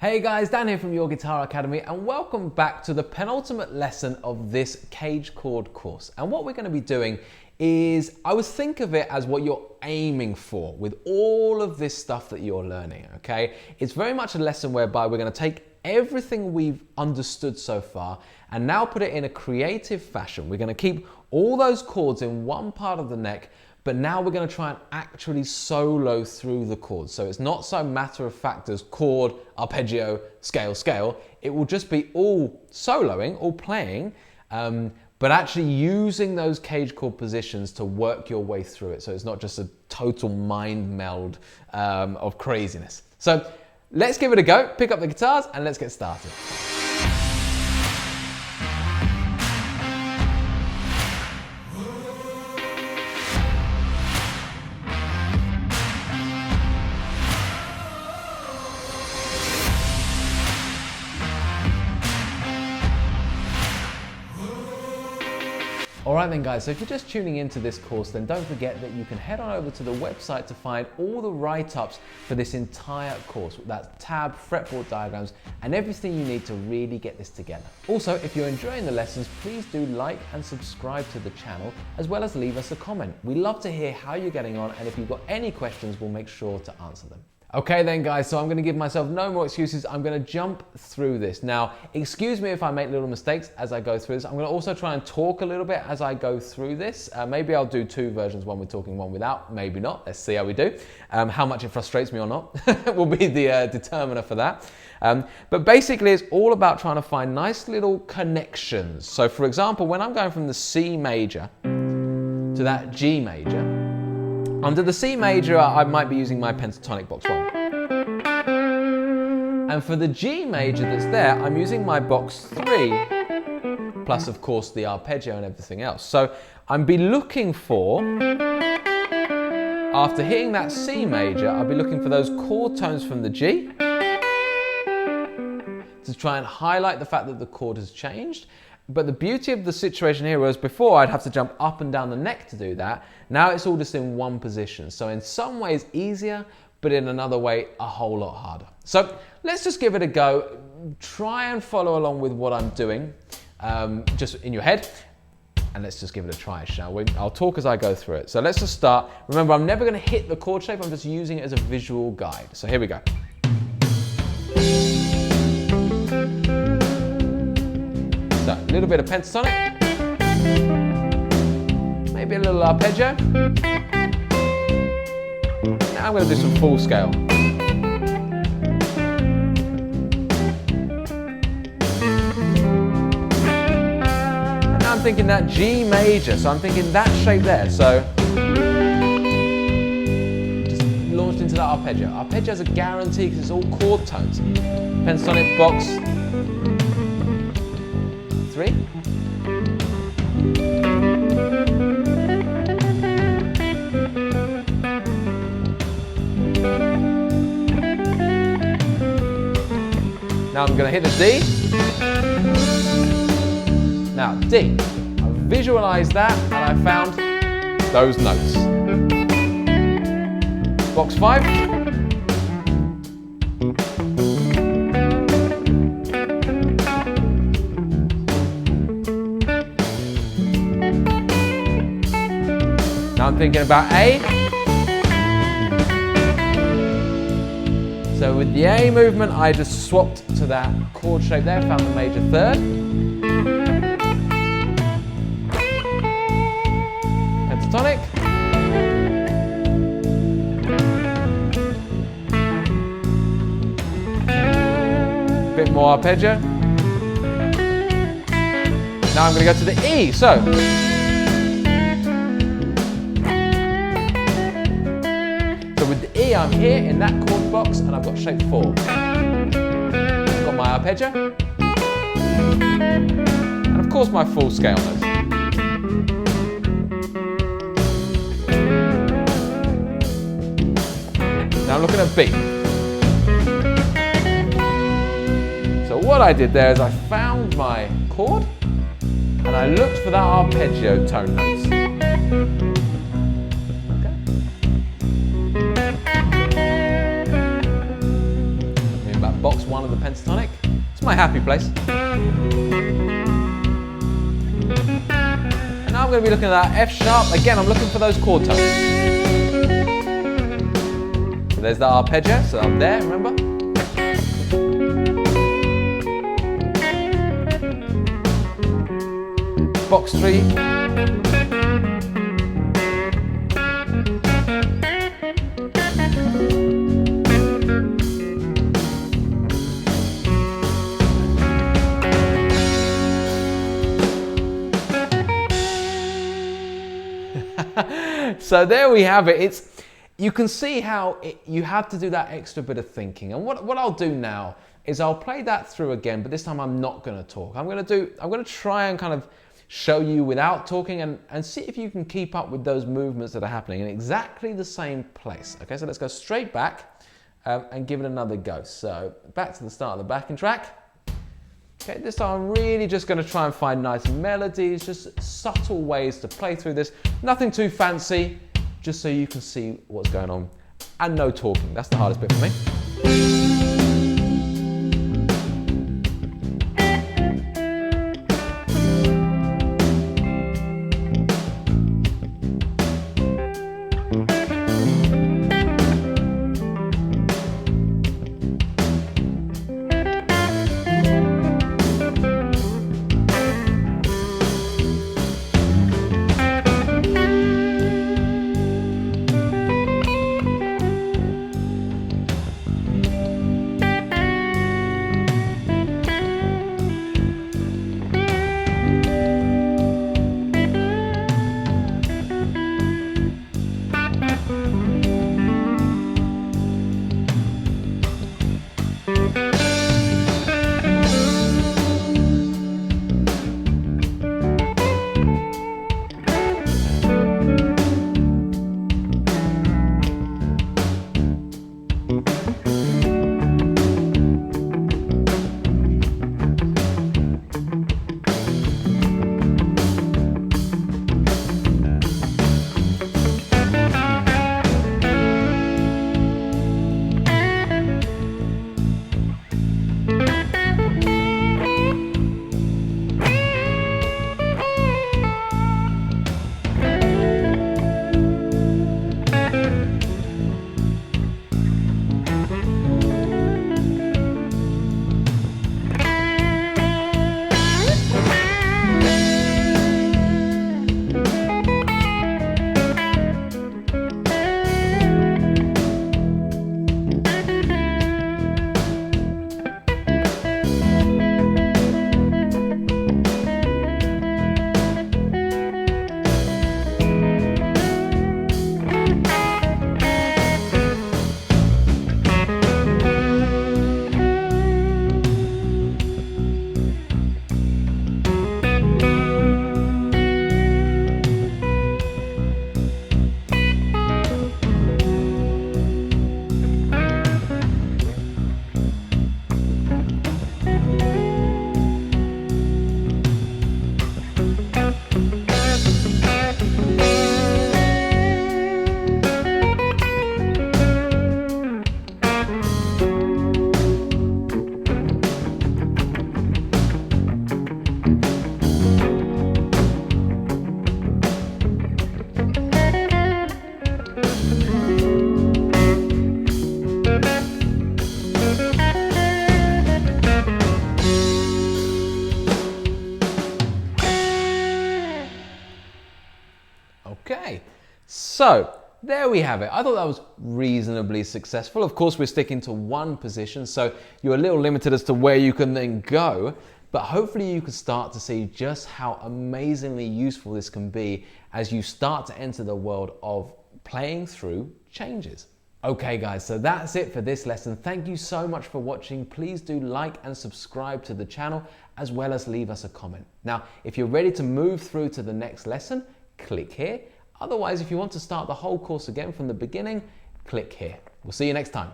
Hey guys, Dan here from Your Guitar Academy and welcome back to the penultimate lesson of this CAGED chord course. And what we're going to be doing is, I would think of it as what you're aiming for with all of this stuff that you're learning, okay? It's very much a lesson whereby we're going to take everything we've understood so far and now put it in a creative fashion. We're going to keep all those chords in one part of the neck, but now we're going to try and actually solo through the chords. So it's not so matter of fact as chord, arpeggio, scale, scale. It will just be all soloing, all playing, but actually using those CAGED chord positions to work your way through it. So it's not just a total mind meld of craziness. So let's give it a go, pick up the guitars and let's get started. Alright then guys, so if you're just tuning into this course, then don't forget that you can head on over to the website to find all the write-ups for this entire course. That's tab, fretboard diagrams, and everything you need to really get this together. Also, if you're enjoying the lessons, please do like and subscribe to the channel, as well as leave us a comment. We love to hear how you're getting on, and if you've got any questions, we'll make sure to answer them. Okay then guys, so I'm going to give myself no more excuses. I'm going to jump through this. Now, excuse me if I make little mistakes as I go through this. I'm going to also try and talk a little bit as I go through this. Maybe I'll do two versions, one with talking, one without. Maybe not. Let's see how we do. How much it frustrates me or not will be the determiner for that. But basically, it's all about trying to find nice little connections. So for example, when I'm going from the C major to that G major, under the C major, I might be using my pentatonic box 1. And for the G major that's there, I'm using my box 3, plus of course the arpeggio and everything else. So I'd be looking for, after hitting that C major, I'll be looking for those chord tones from the G to try and highlight the fact that the chord has changed. But the beauty of the situation here was before I'd have to jump up and down the neck to do that. Now it's all just in one position. So in some ways easier, but in another way a whole lot harder. So let's just give it a go. Try and follow along with what I'm doing, just in your head. And let's just give it a try, shall we? I'll talk as I go through it. So let's just start. Remember, I'm never going to hit the chord shape. I'm just using it as a visual guide. So here we go. So a little bit of pentatonic, maybe a little arpeggio. Now I'm going to do some full scale. And now I'm thinking that G major, so I'm thinking that shape there. So just launched into that arpeggio. Arpeggio is a guarantee because it's all chord tones. Pentatonic box 3. Now I'm going to hit the D. Now D. I visualized that and I found those notes. Box 5. Now I'm thinking about A. So with the A movement, I just swapped to that chord shape there, found the major 3rd. Pentatonic. Bit more arpeggio. Now I'm going to go to the E. So with the E, I'm here in that chord box and I've got shape 4. I've got my arpeggio. And of course my full scale notes. Now I'm looking at B. So what I did there is I found my chord and I looked for that arpeggio tone notes. box 1 of the pentatonic. It's my happy place. And now I'm going to be looking at that F sharp. Again, I'm looking for those chord tones. So there's the arpeggio, so I'm there, remember? Box 3. So there we have it. You can see how you have to do that extra bit of thinking. And what I'll do now is I'll play that through again, but this time I'm not going to talk. I'm going to try and kind of show you without talking and see if you can keep up with those movements that are happening in exactly the same place. Okay, so let's go straight back and give it another go. So back to the start of the backing track. Okay, this time I'm really just going to try and find nice melodies, just subtle ways to play through this. Nothing too fancy, just so you can see what's going on. And no talking, that's the hardest bit for me. Okay, so there we have it. I thought that was reasonably successful. Of course, we're sticking to one position, so you're a little limited as to where you can then go, but hopefully you can start to see just how amazingly useful this can be as you start to enter the world of playing through changes. Okay guys, so that's it for this lesson. Thank you so much for watching. Please do like and subscribe to the channel, as well as leave us a comment. Now, if you're ready to move through to the next lesson, click here. Otherwise, if you want to start the whole course again from the beginning, click here. We'll see you next time.